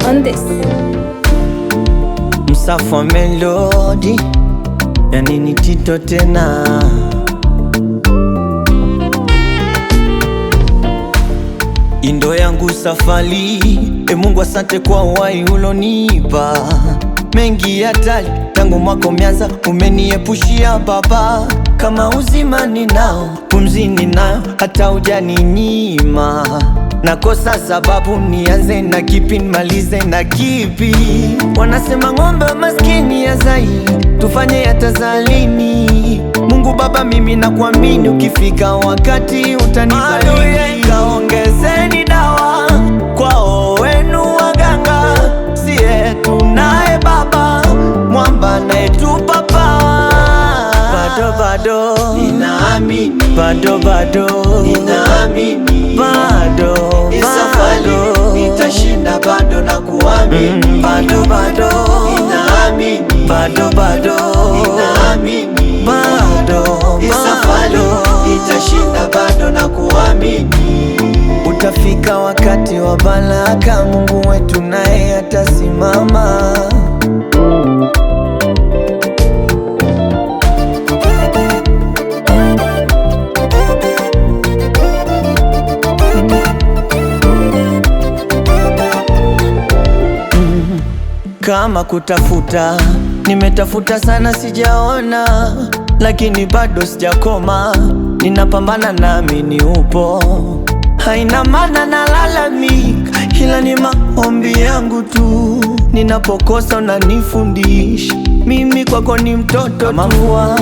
on this. Msafwa melodi, yani ni Tito tena. Indo yangu safari, Mungu asante kwa uhai ulonipa. Mengi hatari tangu mwaka umeanza, umeniepushia baba. Kama uzima ninao, pumzi ninayo, hata hujaninyima. Nakosa sababu nianze na kipi nimalize na kipi? Wanasema ng'ombe maskini ya zai, tufanye hata lini? Mungu Baba mimi nakuamini, ukifika wakati utanibariki. Kaongezeni dawa kwao wenu waganga, siye tunaye Baba mwamba nayetupa pawa. Bado ninaamini, bado ninaamini, bado safari nitashinda, bado na kuamini, bado ninaamini, bado ninaamini, bado safari nitashinda, bado na kuamini. Utafika wakati wa baraka, Mungu wetu naye atasimama. Kama kutafuta, nimetafuta sana sijaona, lakini bado sijakoma. Ninapambana naamini upo, haina maana nalalamika, ila ni maombi yangu tu. Ninapokosa unanifundisha, mimi kwako ni mtoto tu. Mvua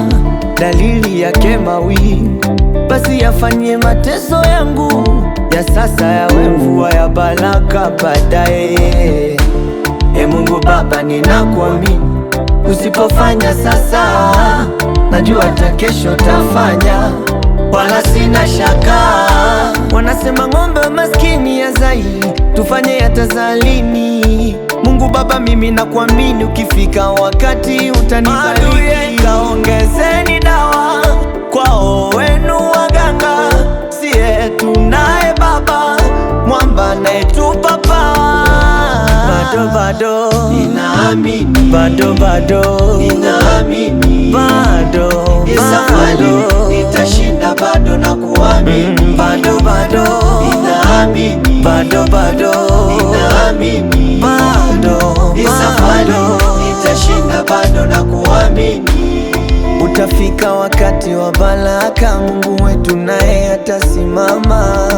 dalili yake mawingu, basi yafanye mateso yangu ya sasa yawe mvua ya baraka baadaye. Mungu Baba ninakuamini, usipofanya sasa, najua hata kesho tafanya, wala sina shaka. Wanasema ng'ombe maskini ya zai, tufanye hata lini? Mungu Baba mimi nakuamini, ukifika wakati utanibariki. Kaongezeni dawa kwao wenu waganga, siye tunaye Baba mwamba nayetupa pawa. Bado ninaamini, bado ninaamini, bado safari nitashinda, bado na kuamini, bado ninaamini, bado ninaamini, bado safari nitashinda, bado na kuamini. Utafika wakati wa baraka, Mungu wetu naye atasimama.